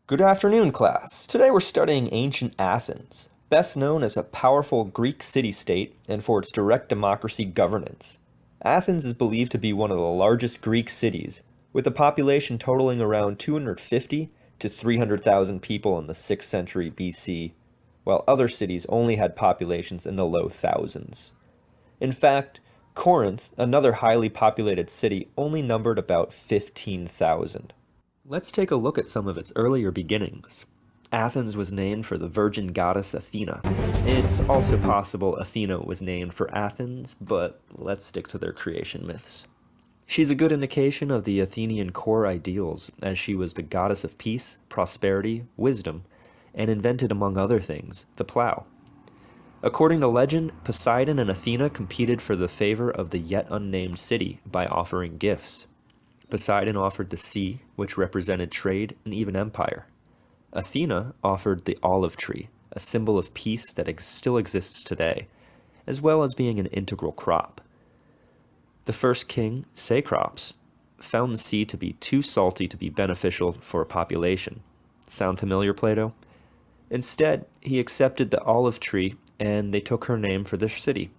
Good afternoon, class. Today we're studying ancient Athens, best known as a powerful Greek city-state and for its direct democracy governance. Athens is believed to be one of the largest Greek cities, with a population totaling around 250 to 300,000 people in the 6th century BC, while other cities only had populations in the low thousands. In fact, Corinth, another highly populated city, only numbered about 15,000. Let's take a look at some of its earlier beginnings. Athens was named for the virgin goddess Athena. It's also possible Athena was named for Athens, but let's stick to their creation myths. She's a good indication of the Athenian core ideals, as she was the goddess of peace, prosperity, wisdom, and invented, among other things, the plow. According to legend, Poseidon and Athena competed for the favor of the yet unnamed city by offering gifts. Poseidon offered the sea, which represented trade and even empire. Athena offered the olive tree, a symbol of peace that still exists today, as well as being an integral crop. The first king, Cecrops, found the sea to be too salty to be beneficial for a population. Sound familiar, Plato? Instead, he accepted the olive tree, and they took her name for their city.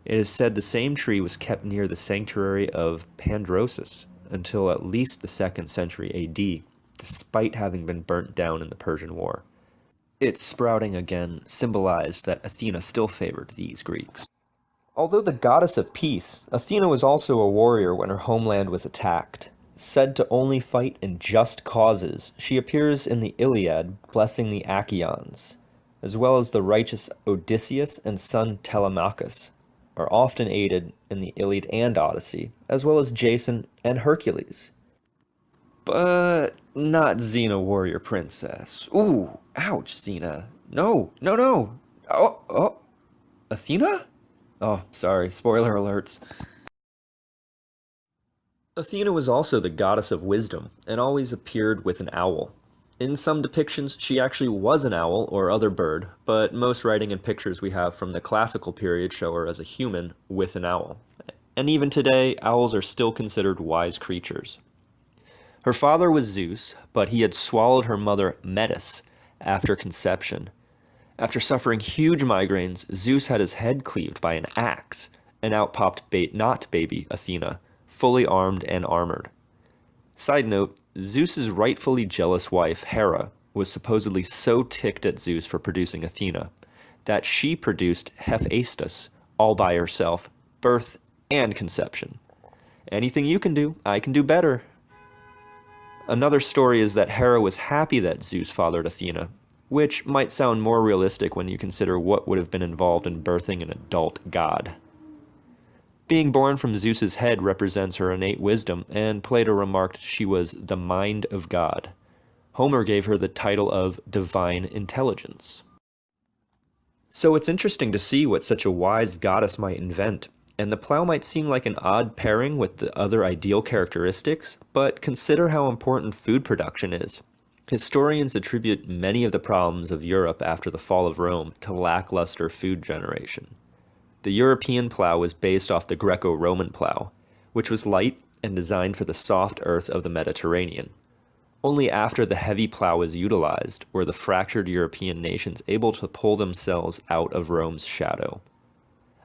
It is said the same tree was kept near the sanctuary of Pandrosus until at least the 2nd century AD, despite having been burnt down in the Persian War. Its sprouting again symbolized that Athena still favored these Greeks. Although the goddess of peace, Athena was also a warrior when her homeland was attacked. Said to only fight in just causes, she appears in the Iliad blessing the Achaeans, as well as the righteous Odysseus and son Telemachus, are often aided in the Iliad and Odyssey, as well as Jason and Hercules. But not Xena warrior princess. Ooh, ouch, Xena. No, no, no. Oh, Athena? Oh, sorry, spoiler alerts. Athena was also the goddess of wisdom, and always appeared with an owl. In some depictions, she actually was an owl or other bird, but most writing and pictures we have from the classical period show her as a human with an owl. And even today, owls are still considered wise creatures. Her father was Zeus, but he had swallowed her mother Metis after conception. After suffering huge migraines, Zeus had his head cleaved by an axe, and out popped not baby Athena, fully armed and armored. Side note, Zeus's rightfully jealous wife, Hera, was supposedly so ticked at Zeus for producing Athena that she produced Hephaestus all by herself, birth and conception. Anything you can do, I can do better. Another story is that Hera was happy that Zeus fathered Athena, which might sound more realistic when you consider what would have been involved in birthing an adult god. Being born from Zeus's head represents her innate wisdom, and Plato remarked she was the mind of God. Homer gave her the title of divine intelligence. So it's interesting to see what such a wise goddess might invent, and the plow might seem like an odd pairing with the other ideal characteristics, but consider how important food production is. Historians attribute many of the problems of Europe after the fall of Rome to lackluster food generation. The European plow was based off the Greco-Roman plow, which was light and designed for the soft earth of the Mediterranean. Only after the heavy plow was utilized were the fractured European nations able to pull themselves out of Rome's shadow.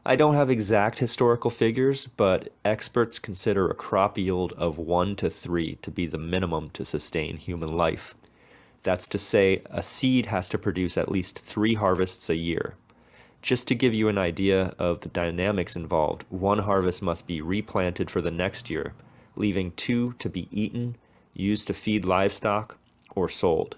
I don't have exact historical figures, but experts consider a crop yield of 1 to 3 to be the minimum to sustain human life. That's to say, a seed has to produce at least 3 harvests a year. Just to give you an idea of the dynamics involved, one harvest must be replanted for the next year, leaving 2 to be eaten, used to feed livestock, or sold.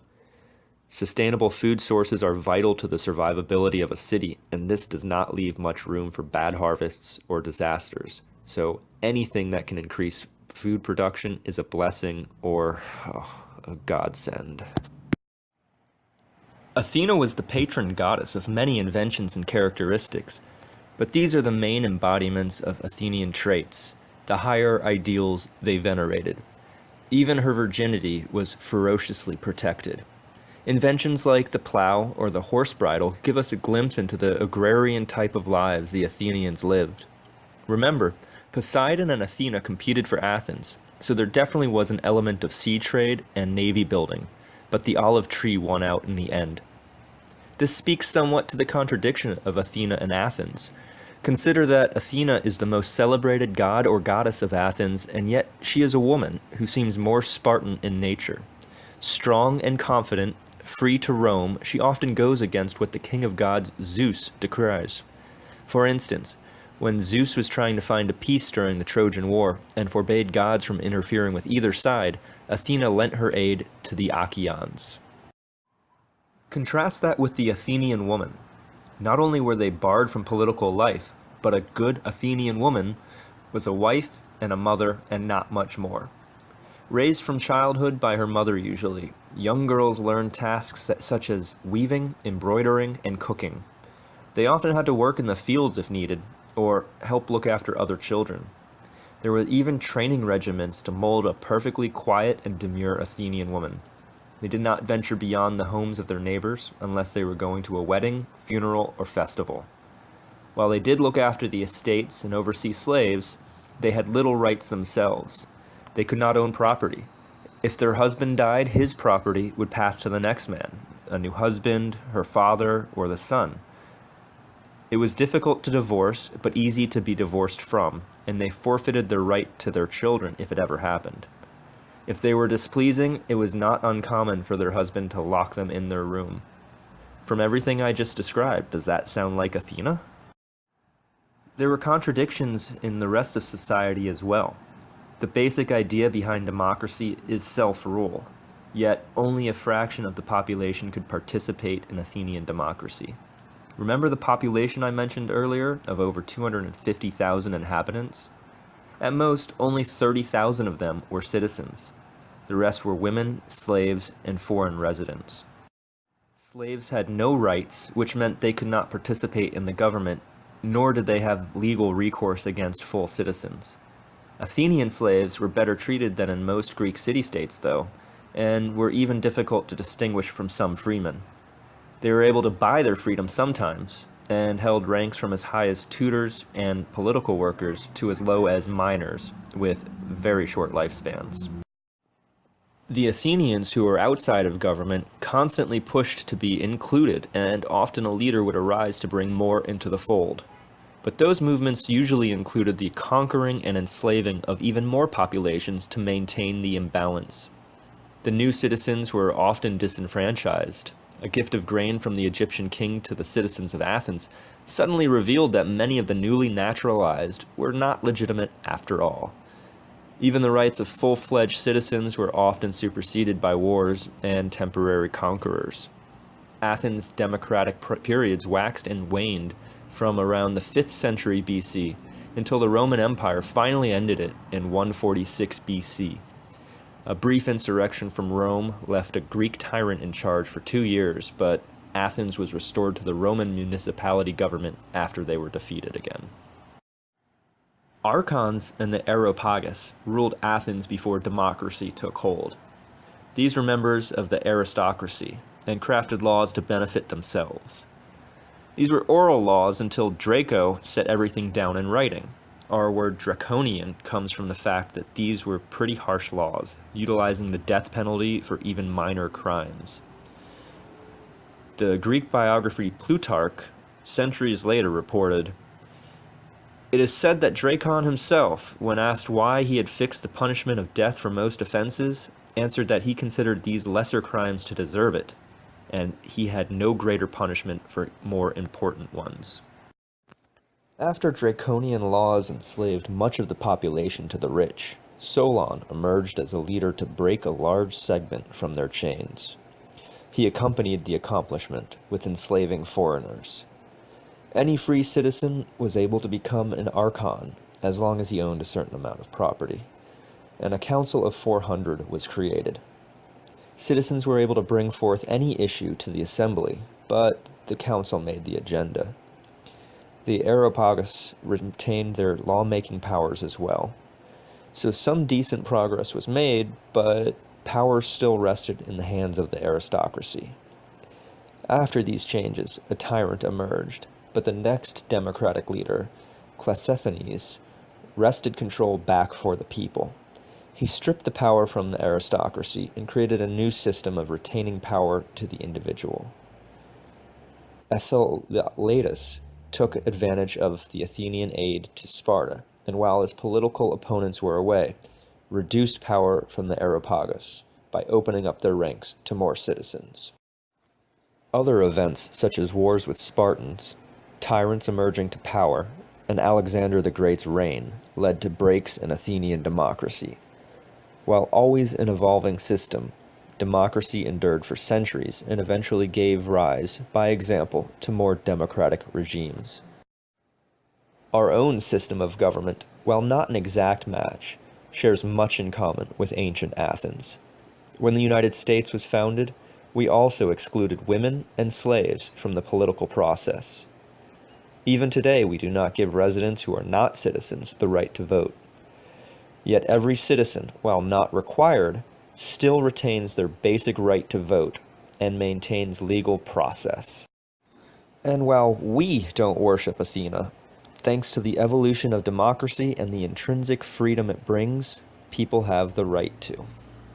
Sustainable food sources are vital to the survivability of a city, and this does not leave much room for bad harvests or disasters. So anything that can increase food production is a blessing or a godsend. Athena was the patron goddess of many inventions and characteristics, but these are the main embodiments of Athenian traits, the higher ideals they venerated. Even her virginity was ferociously protected. Inventions like the plow or the horse bridle give us a glimpse into the agrarian type of lives the Athenians lived. Remember, Poseidon and Athena competed for Athens, so there definitely was an element of sea trade and navy building, but the olive tree won out in the end. This speaks somewhat to the contradiction of Athena and Athens. Consider that Athena is the most celebrated god or goddess of Athens, and yet she is a woman who seems more Spartan in nature. Strong and confident, free to roam, she often goes against what the king of gods, Zeus, decrees. For instance, when Zeus was trying to find a peace during the Trojan War and forbade gods from interfering with either side, Athena lent her aid to the Achaeans. Contrast that with the Athenian woman. Not only were they barred from political life, but a good Athenian woman was a wife and a mother and not much more. Raised from childhood by her mother usually, young girls learned tasks such as weaving, embroidering, and cooking. They often had to work in the fields if needed, or help look after other children. There were even training regiments to mold a perfectly quiet and demure Athenian woman. They did not venture beyond the homes of their neighbors unless they were going to a wedding, funeral, or festival. While they did look after the estates and oversee slaves, they had little rights themselves. They could not own property. If their husband died, his property would pass to the next man, a new husband, her father, or the son. It was difficult to divorce, but easy to be divorced from, and they forfeited their right to their children if it ever happened. If they were displeasing, it was not uncommon for their husband to lock them in their room. From everything I just described, does that sound like Athena? There were contradictions in the rest of society as well. The basic idea behind democracy is self-rule, yet only a fraction of the population could participate in Athenian democracy. Remember the population I mentioned earlier of over 250,000 inhabitants? At most, only 30,000 of them were citizens. The rest were women, slaves, and foreign residents. Slaves had no rights, which meant they could not participate in the government, nor did they have legal recourse against full citizens. Athenian slaves were better treated than in most Greek city-states, though, and were even difficult to distinguish from some freemen. They were able to buy their freedom sometimes, and held ranks from as high as tutors and political workers to as low as miners, with very short lifespans. The Athenians who were outside of government constantly pushed to be included, and often a leader would arise to bring more into the fold. But those movements usually included the conquering and enslaving of even more populations to maintain the imbalance. The new citizens were often disenfranchised. A gift of grain from the Egyptian king to the citizens of Athens suddenly revealed that many of the newly naturalized were not legitimate after all. Even the rights of full-fledged citizens were often superseded by wars and temporary conquerors. Athens' democratic periods waxed and waned from around the 5th century BC until the Roman Empire finally ended it in 146 BC. A brief insurrection from Rome left a Greek tyrant in charge for 2 years, but Athens was restored to the Roman municipality government after they were defeated again. Archons and the Areopagus ruled Athens before democracy took hold. These were members of the aristocracy and crafted laws to benefit themselves. These were oral laws until Draco set everything down in writing. Our word draconian comes from the fact that these were pretty harsh laws, utilizing the death penalty for even minor crimes. The Greek biography Plutarch, centuries later, reported, "It is said that Dracon himself, when asked why he had fixed the punishment of death for most offenses, answered that he considered these lesser crimes to deserve it, and he had no greater punishment for more important ones." After draconian laws enslaved much of the population to the rich, Solon emerged as a leader to break a large segment from their chains. He accompanied the accomplishment with enslaving foreigners. Any free citizen was able to become an archon as long as he owned a certain amount of property, and a council of 400 was created. Citizens were able to bring forth any issue to the assembly, but the council made the agenda. The Areopagus retained their lawmaking powers as well. So some decent progress was made, but power still rested in the hands of the aristocracy. After these changes, a tyrant emerged, but the next democratic leader, Cleisthenes, wrested control back for the people. He stripped the power from the aristocracy and created a new system of retaining power to the individual. Ephialtes took advantage of the Athenian aid to Sparta, and while his political opponents were away, reduced power from the Areopagus by opening up their ranks to more citizens. Other events, such as wars with Spartans, tyrants emerging to power, and Alexander the Great's reign, led to breaks in Athenian democracy. While always an evolving system, democracy endured for centuries and eventually gave rise, by example, to more democratic regimes. Our own system of government, while not an exact match, shares much in common with ancient Athens. When the United States was founded, we also excluded women and slaves from the political process. Even today, we do not give residents who are not citizens the right to vote. Yet every citizen, while not required, still retains their basic right to vote and maintains legal process. And while we don't worship Athena, thanks to the evolution of democracy and the intrinsic freedom it brings, people have the right to.